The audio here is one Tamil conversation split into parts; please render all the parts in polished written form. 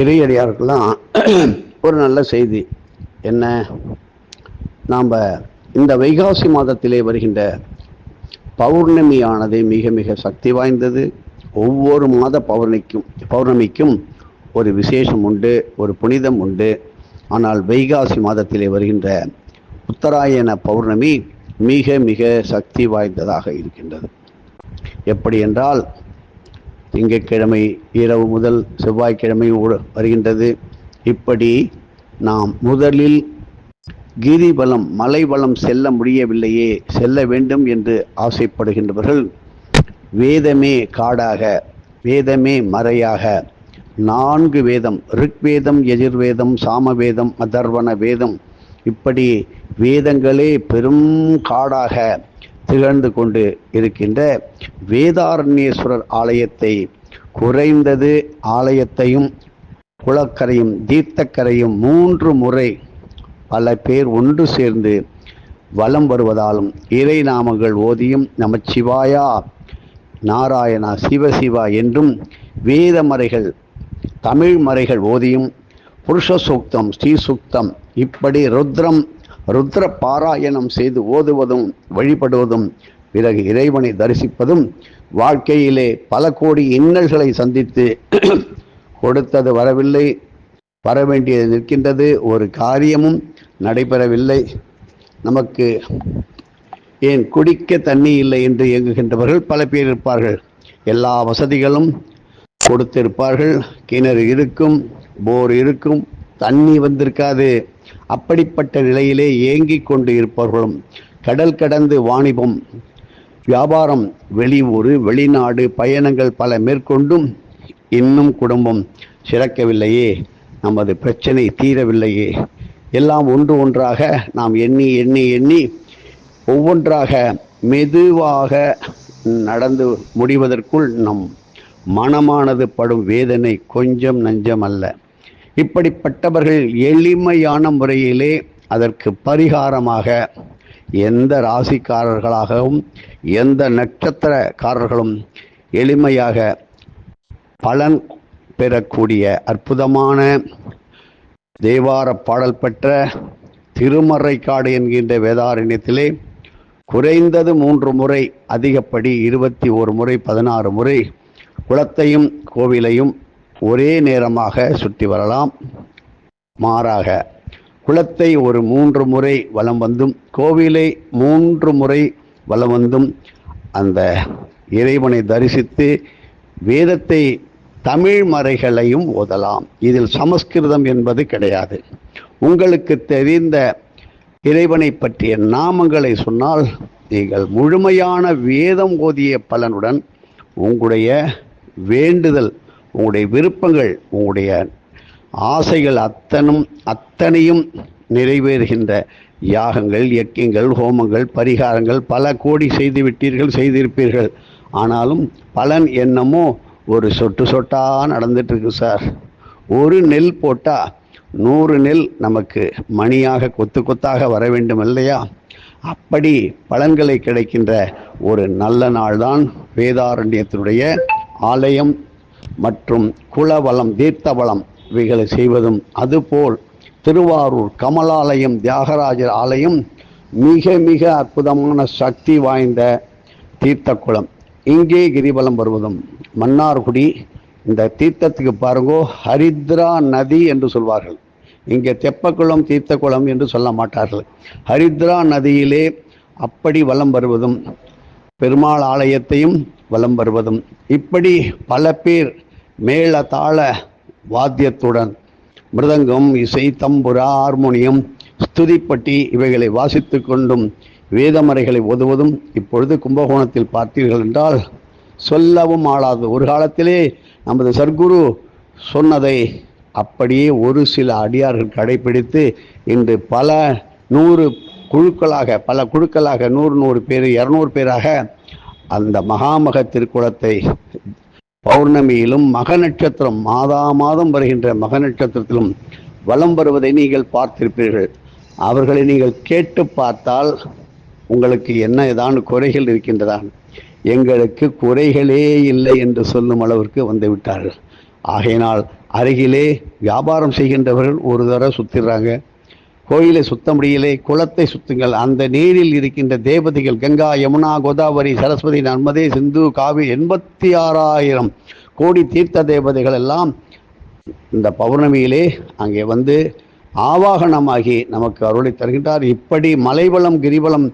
இறையடியாருக்கெல்லாம் ஒரு நல்ல செய்தி என்ன, நாம் இந்த வைகாசி மாதத்திலே வருகின்ற பௌர்ணமியானது மிக மிக சக்தி வாய்ந்தது. ஒவ்வொரு மாத பௌர்ணமிக்கும் ஒரு விசேஷம் உண்டு, ஒரு புனிதம் உண்டு. ஆனால் வைகாசி மாதத்திலே வருகின்ற உத்தராயண பௌர்ணமி மிக மிக சக்தி வாய்ந்ததாக இருக்கின்றது. எப்படி என்றால், திங்கட்கிழமை இரவு முதல் செவ்வாய்க்கிழமை வருகின்றது. இப்படி நாம் முதலில் கிரிவலம் மலைவலம் செல்ல முடியவில்லையே, செல்ல வேண்டும் என்று ஆசைப்படுகின்றவர்கள் வேதமே காடாக, வேதமே மறையாக, 4 வேதம், ரிக்வேதம், யஜுர்வேதம், சாமவேதம், அதர்வண வேதம், இப்படி வேதங்களே பெரும் காடாக திகழ்ந்து கொண்டு இருக்கின்ற வேதாரண்யேஸ்வரர் ஆலயத்தை, குறைந்தது ஆலயத்தையும் குளக்கரையும் தீர்த்தக்கரையும் 3 முறை பல பேர் ஒன்று சேர்ந்து வலம் வருவதாலும், இறை நாமங்கள் ஓதியும் நமச்சிவாயா, நாராயணா, சிவசிவா என்றும் வேதமறைகள் தமிழ் மறைகள் ஓதியும் புருஷ சூக்தம், ஸ்ரீசூக்தம், இப்படி ருத்ர பாராயணம் செய்து ஓதுவதும் வழிபடுவதும், பிறகு இறைவனை தரிசிப்பதும், வாழ்க்கையிலே பல கோடி இன்னல்களை சந்தித்து கொடுத்தது வரவில்லை, வரவேண்டியது நிற்கின்றது, ஒரு காரியமும் நடைபெறவில்லை, நமக்கு ஏன் குடிக்க தண்ணி இல்லை என்று இயங்குகின்றவர்கள் பல பேர் இருப்பார்கள். எல்லா வசதிகளும் கொடுத்திருப்பார்கள், கிணறு இருக்கும், போர் இருக்கும், தண்ணி வந்திருக்காது. அப்படிப்பட்ட நிலையிலே ஏங்கிக் கொண்டு இருப்பவர்களும், கடல் கடந்து வாணிபம், வியாபாரம், வெளியூர் வெளிநாடு பயணங்கள் பல மேற்கொண்டும் இன்னும் குடும்பம் சிறக்கவில்லையே, நமது பிரச்சனை தீரவில்லையே, எல்லாம் ஒன்று ஒன்றாக நாம் எண்ணி எண்ணி எண்ணி ஒவ்வொன்றாக மெதுவாக நடந்து முடிவதற்குள் நம் மனமானது படும் வேதனை கொஞ்சம் நஞ்சம் அல்ல. இப்படிப்பட்டவர்கள் எளிமையான முறையிலே அதற்கு பரிகாரமாக எந்த ராசிக்காரர்களாகவும் எந்த நட்சத்திரக்காரர்களும் எளிமையாக பலன் பெறக்கூடிய அற்புதமான தேவார பாடல் பெற்ற திருமறைக்காடு என்கின்ற வேதாரண்யத்திலே குறைந்தது 3 முறை, அதிகப்படி 21 முறை, 16 முறை குளத்தையும் கோவிலையும் ஒரே நேரமாக சுற்றி வரலாம். மாறாக குளத்தை ஒரு 3 முறை வலம் வந்தும் கோவிலை 3 முறை வலம் வந்தும் அந்த இறைவனை தரிசித்து வேதத்தை தமிழ் மறைகளையும் ஓதலாம். இதில் சமஸ்கிருதம் என்பது கிடையாது. உங்களுக்கு தெரிந்த இறைவனை பற்றிய நாமங்களை சொன்னால் நீங்கள் முழுமையான வேதம் ஓதிய பலனுடன் உங்களுடைய வேண்டுதல், உங்களுடைய விருப்பங்கள், உங்களுடைய ஆசைகள் அத்தனையும் நிறைவேறுகின்ற யாகங்கள், யக்கியங்கள், ஹோமங்கள், பரிகாரங்கள் பல கோடி செய்திருப்பீர்கள். ஆனாலும் பலன் என்னமோ ஒரு சொட்டு சொட்டா நடந்துட்டு இருக்கு சார். ஒரு நெல் போட்டால் 100 நெல் நமக்கு மணியாக கொத்து கொத்தாக வர வேண்டும் இல்லையா? அப்படி பலன்களை கிடைக்கின்ற ஒரு நல்ல நாள்தான் வேதாரண்யத்தினுடைய ஆலயம் மற்றும் குலவலம், தீர்த்தவலம் இவைகளை செய்வதும், அதுபோல் திருவாரூர் கமலாலயம், தியாகராஜர் ஆலயம் மிக மிக அற்புதமான சக்தி வாய்ந்த தீர்த்த குளம். இங்கே கிரிவலம் வருவதும், மன்னார்குடி இந்த தீர்த்தத்துக்கு பாருங்கோ, ஹரித்ரா நதி என்று சொல்வார்கள். இங்கே தெப்பக்குளம், தீர்த்தக்குளம் என்று சொல்ல மாட்டார்கள். ஹரித்ரா நதியிலே அப்படி வலம் வருவதும், பெருமாள் ஆலயத்தையும் வலம் வருவதும், இப்படி பல பேர் மேள தாள வாத்தியத்துடன் மிருதங்கம், இசை, தம்புரா, ஹார்மோனியம், ஸ்துதிப்பட்டி இவைகளை வாசித்து கொண்டும் வேதமறைகளை ஓதுவதும் இப்பொழுது கும்பகோணத்தில் பார்த்தீர்கள் என்றால் சொல்லவும் ஆளாது. ஒரு காலத்திலே நமது சர்க்குரு சொன்னதை அப்படியே ஒரு சில அடியார்கள் கடைபிடித்து இன்று பல 100 குழுக்களாக, பல குழுக்களாக 100 பேர் 200 பேராக அந்த மகாமக திருக்குளத்தை பௌர்ணமியிலும் மக நட்சத்திரம் மாதம் வருகின்ற மக நட்சத்திரத்திலும் வலம் வருவதை நீங்கள் பார்த்திருப்பீர்கள். அவர்களை நீங்கள் கேட்டு பார்த்தால் உங்களுக்கு என்ன ஏதாவது குறைகள் இருக்கின்றதா? எங்களுக்கு குறைகளே இல்லை என்று சொல்லும் அளவிற்கு வந்து விட்டார்கள். ஆகையினால் அருகிலே வியாபாரம் செய்கின்றவர்கள் ஒரு தடவை சுத்திடுறாங்க. கோயிலை சுத்த முடியலே, குளத்தை சுத்துங்கள். அந்த நீரில் இருக்கின்ற தேவதைகள் கங்கா, யமுனா, கோதாவரி, சரஸ்வதி, நர்மதே, சிந்து, காவி 86,000 கோடி தீர்த்த தேவதைகள் எல்லாம் இந்த பௌர்ணமியிலே அங்கே வந்து ஆவாகனமாகி நமக்கு அருளை தருகின்றார். இப்படி மலைவளம் கிரிவலம்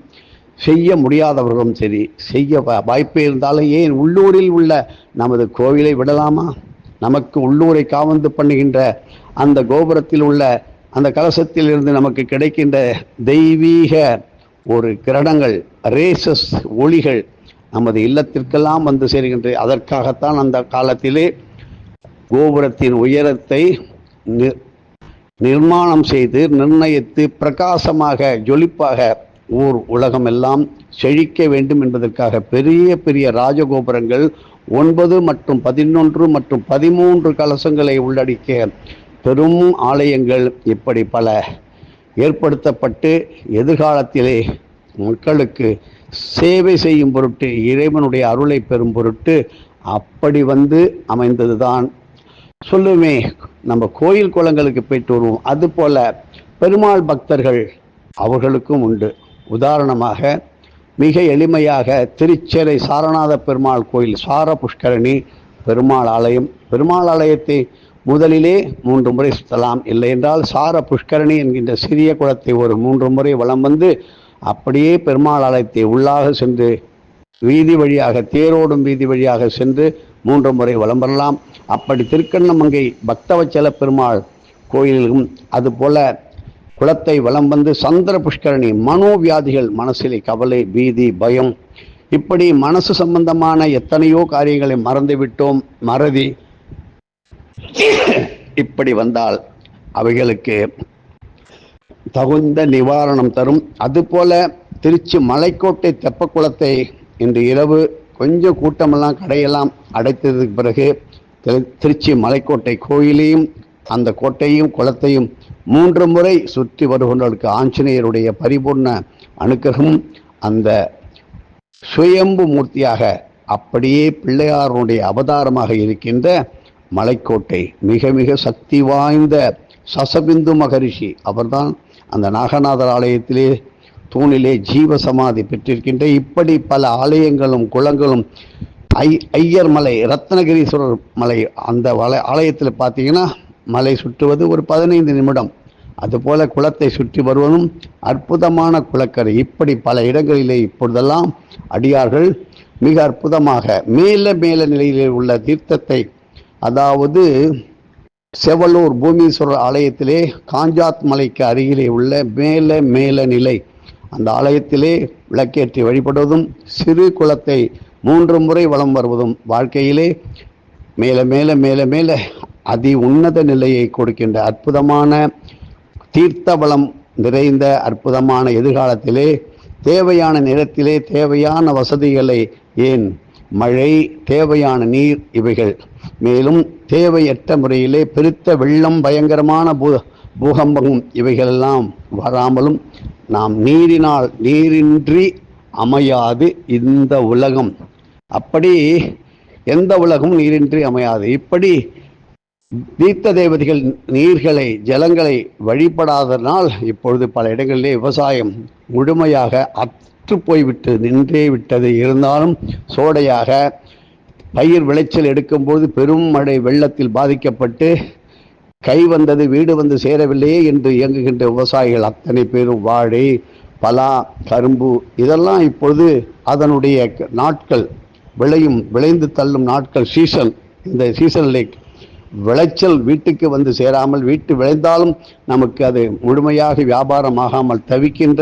செய்ய முடியாதவர்களும் சரி, செய்ய வாய்ப்பு இருந்தாலும் ஏன் உள்ளூரில் உள்ள நமது கோவிலை விடலாமா? நமக்கு உள்ளூரை காவந்து பண்ணுகின்ற அந்த கோபுரத்தில் உள்ள அந்த கலசத்தில் இருந்து நமக்கு கிடைக்கின்ற தெய்வீக ஒரு கிரணங்கள், ரேசஸ், ஒளிகள் நமது இல்லத்திற்கெல்லாம் வந்து சேர்கின்ற. அதற்காகத்தான் அந்த காலத்திலே கோபுரத்தின் உயரத்தை நிர்மாணம் செய்து நிர்ணயித்து பிரகாசமாக ஜொலிப்பாக ஊர் உலகமெல்லாம் செழிக்க வேண்டும் என்பதற்காக பெரிய பெரிய ராஜகோபுரங்கள் 9 மற்றும் 11 மற்றும் 13 கலசங்களை உள்ளடக்கிய பெரும் ஆலயங்கள் இப்படி பல ஏற்படுத்தப்பட்டு எதிர்காலத்திலே மக்களுக்கு சேவை செய்யும் பொருட்டு, இறைவனுடைய அருளை பெறும் பொருட்டு அப்படி வந்து அமைந்ததுதான். சொல்லுமே, நம்ம கோயில் குளங்களுக்கு போயிட்டு வருவோம், அதுபோல பெருமாள் பக்தர்கள் அவர்களுக்கும் உண்டு. உதாரணமாக மிக எளிமையாக திருச்சேரை சாரநாத பெருமாள் கோயில், சார புஷ்கரணி பெருமாள் ஆலயம். பெருமாள் ஆலயத்தை முதலிலே 3 முறை சுற்றலாம். இல்லை என்றால் சார புஷ்கரணி என்கின்ற சிறிய குளத்தை ஒரு 3 முறை வலம் வந்து அப்படியே பெருமாள் ஆலயத்தை உள்ளாக சென்று வீதி வழியாக, தேரோடும் வீதி வழியாக சென்று 3 முறை வலம் வரலாம். அப்படி திருக்கண்ணமங்கை பக்தவச்சல பெருமாள் கோயிலும் அதுபோல குளத்தை வலம் வந்து சந்திர புஷ்கரணி, மனோவியாதிகள், மனசிலே கவலை, பீதி, பயம், இப்படி மனசு சம்பந்தமான எத்தனையோ காரியங்களை மறந்துவிட்டோம், மறதி இப்படி வந்தால் அவைகளுக்கு தகுந்த நிவாரணம் தரும். அதுபோல திருச்சி மலைக்கோட்டை தெப்பக்குளத்தை இன்று இரவு கொஞ்சம் கூட்டமெல்லாம் கடையெல்லாம் அடைத்ததுக்கு பிறகு திருச்சி மலைக்கோட்டை கோயிலையும் அந்த கோட்டையும் குளத்தையும் 3 முறை சுற்றி வருகின்றவர்களுக்கு ஆஞ்சநேயருடைய பரிபூர்ண அனுக்கிரகம், அந்த சுயம்பு மூர்த்தியாக அப்படியே பிள்ளையாருடைய அவதாரமாக இருக்கின்ற மலைக்கோட்டை மிக மிக சக்தி வாய்ந்த சசபிந்து மகரிஷி அவர்தான் அந்த நாகநாதர் ஆலயத்திலே தூணிலே ஜீவசமாதி பெற்றிருக்கின்ற. இப்படி பல ஆலயங்களும் குளங்களும், ஐயர் மலை, ரத்னகிரீஸ்வரர் மலை, அந்த ஆலயத்தில் பார்த்தீங்கன்னா மலை சுற்றுவது ஒரு 15 நிமிடம். அதுபோல குளத்தை சுற்றி வருவதும் அற்புதமான குளக்கரை. இப்படி பல இடங்களிலே இப்பொழுதெல்லாம் அடியார்கள் மிக அற்புதமாக மேல மேல நிலையிலே உள்ள தீர்த்தத்தை, அதாவது செவலூர் பூமீஸ்வரர் ஆலயத்திலே காஞ்சாத் மலைக்கு அருகிலே உள்ள மேல மேல நிலை அந்த ஆலயத்திலே விளக்கேற்றி வழிபடுவதும் சிறு குளத்தை 3 முறை வலம் வருவதும் வாழ்க்கையிலே மேல மேல மேல மேல அதி உன்னத நிலையை கொடுக்கின்ற அற்புதமான தீர்த்த வளம் நிறைந்த அற்புதமான எதிர்காலத்திலே தேவையான நேரத்திலே தேவையான வசதிகளை, ஏன் மழை, தேவையான நீர், இவைகள் மேலும் தேவையற்ற முறையிலே பெருத்த வெள்ளம், பயங்கரமான பூகம்பம் இவைகளெல்லாம் வராமலும் நாம் நீரின்றி அமையாது இந்த உலகம். அப்படி எந்த உலகம் நீரின்றி அமையாது. இப்படி தீர்த்த தேவதைகள் நீர்களை, ஜலங்களை வழிபடாதனால் இப்பொழுது பல இடங்களிலே விவசாயம் முழுமையாக அற்று போய்விட்டு நின்றே விட்டது. இருந்தாலும் சோடையாக பயிர் விளைச்சல் எடுக்கும்போது பெரும் மழை வெள்ளத்தில் பாதிக்கப்பட்டு கை வந்தது வீடு வந்து சேரவில்லையே என்று இயங்குகின்ற விவசாயிகள் அத்தனை பேரும் வாழை, பலா, கரும்பு இதெல்லாம் இப்பொழுது அதனுடைய நாட்கள், விளைந்து தள்ளும் நாட்கள், சீசன். இந்த சீசனில் விளைச்சல் வீட்டுக்கு வந்து சேராமல், வீட்டு விளைந்தாலும் நமக்கு அது முழுமையாக வியாபாரமாகாமல் தவிக்கின்ற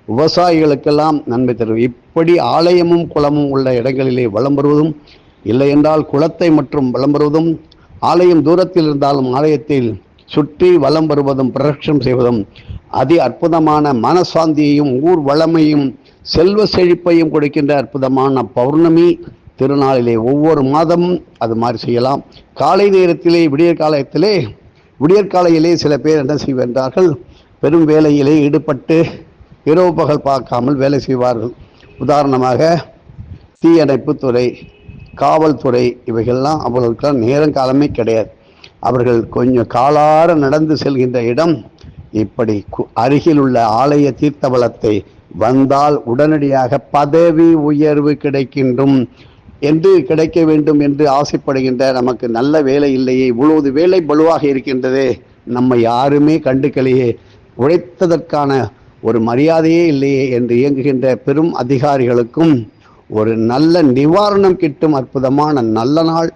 விவசாயிகளுக்கெல்லாம் நன்மை தரும். இப்படி ஆலயமும் குளமும் உள்ள இடங்களிலே வலம் வருவதும், இல்லை என்றால் குளத்தை மற்றும் வலம் வருவதும், ஆலயம் தூரத்தில் இருந்தாலும் ஆலயத்தில் சுற்றி வலம் வருவதும் பிரதட்சணம் செய்வதும் அதி அற்புதமான மனசாந்தியையும் ஊர் வளமையும் செல்வ செழிப்பையும் கொடுக்கின்ற அற்புதமான பௌர்ணமி திருநாளிலே ஒவ்வொரு மாதமும் அது மாதிரி செய்யலாம். காலை நேரத்திலே விடியற்காலையிலே சில பேர் என்ன செய்வார்கள், பெரும் வேலையிலே ஈடுபட்டு இரவு பகல் பார்க்காமல் வேலை செய்வார்கள். உதாரணமாக தீயணைப்புத்துறை, காவல்துறை, இவைகள்லாம் அவர்களுக்கெல்லாம் நேரங்காலமே கிடையாது. அவர்கள் கொஞ்சம் காலார நடந்து செல்கின்ற இடம். இப்படி அருகில் உள்ள ஆலய தீர்த்தபலத்தை வந்தால் உடனடியாக பதவி உயர்வு கிடைக்கின்றும் என்று கிடைக்க வேண்டும் என்று ஆசைப்படுகின்ற நமக்கு நல்ல வேலை இல்லையே, இவ்வளவு வேலை பலுவாக இருக்கின்றதே, நம்ம யாருமே கண்டுக்கலையே, உழைத்ததற்கான ஒரு மரியாதையே இல்லையே என்று இயங்குகின்ற பெரும் அதிகாரிகளுக்கும் ஒரு நல்ல நிவாரணம் கிட்டும் அற்புதமான நல்ல நாள்.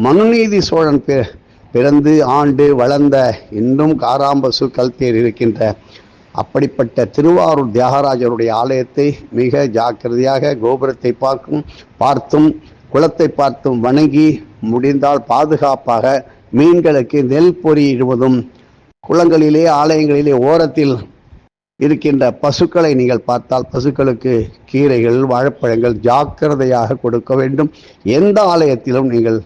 மனுநீதி சோழன் பிறந்து ஆண்டு வளர்ந்த இன்னும் காராம்பசு கல்தேர் இருக்கின்ற அப்படிப்பட்ட திருவாரூர் தியாகராஜருடைய ஆலயத்தை மிக ஜாக்கிரதையாக கோபுரத்தை பார்த்தும் குளத்தை பார்த்தும் வணங்கி, முடிந்தால் பாதுகாப்பாக மீன்களுக்கு நெல் பொறியிடுவதும், குளங்களிலே ஆலயங்களிலே ஓரத்தில் இருக்கின்ற பசுக்களை நீங்கள் பார்த்தால் பசுக்களுக்கு கீரைகள் வாழைப்பழங்கள் ஜாக்கிரதையாக கொடுக்க வேண்டும். எந்த ஆலயத்திலும் நீங்கள்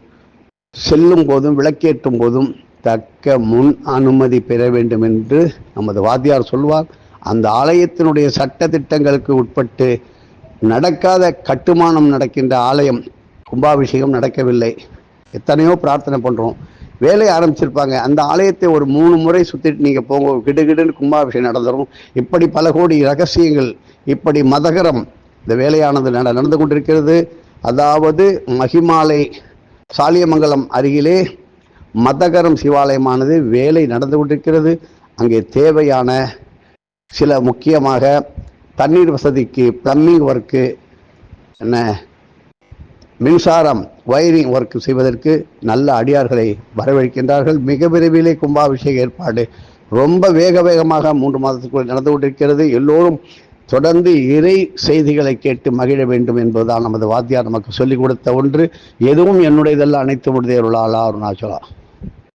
செல்லும் போதும் விளக்கேற்றும் போதும் தக்க முன் அனுமதி பெற வேண்டும் என்று நமது வாத்தியார் சொல்வார். அந்த ஆலயத்தினுடைய சட்ட திட்டங்களுக்கு உட்பட்டு நடக்காத கட்டுமானம் நடக்கின்ற ஆலயம், கும்பாபிஷேகம் நடக்கவில்லை, எத்தனையோ பிரார்த்தனை பண்ணுறோம், வேலை ஆரம்பிச்சிருப்பாங்க, அந்த ஆலயத்தை ஒரு 3 முறை சுற்றிட்டு நீங்கள் போங்க, கிடுகிடுன்னு கும்பாபிஷேகம் நடந்துடும். இப்படி பல கோடி ரகசியங்கள், இப்படி மதகரம் இந்த வேலையானது நடந்து கொண்டிருக்கிறது. அதாவது மகிமாலை சாலியமங்கலம் அருகிலே மதகரம் சிவாலயமானது வேலை நடந்து கொண்டிருக்கிறது. அங்கே தேவையான சில முக்கியமாக தண்ணீர் வசதிக்கு பிளம்பிங் ஒர்க்கு, என்ன மின்சாரம் வயரிங் ஒர்க் செய்வதற்கு நல்ல அடியார்களை வரவழைக்கின்றார்கள். மிக விரைவிலே கும்பாபிஷேக ஏற்பாடு ரொம்ப வேகமாக 3 மாதத்துக்குள் நடந்து கொண்டிருக்கிறது. எல்லோரும் தொடர்ந்து இறை செய்திகளை கேட்டு மகிழ வேண்டும் என்பதுதான் நமது வாத்தியார் நமக்கு சொல்லிக் கொடுத்த ஒன்று. எதுவும் என்னுடையதல்ல, அனைத்து முடிதேருளாளா அருணாச்சலா.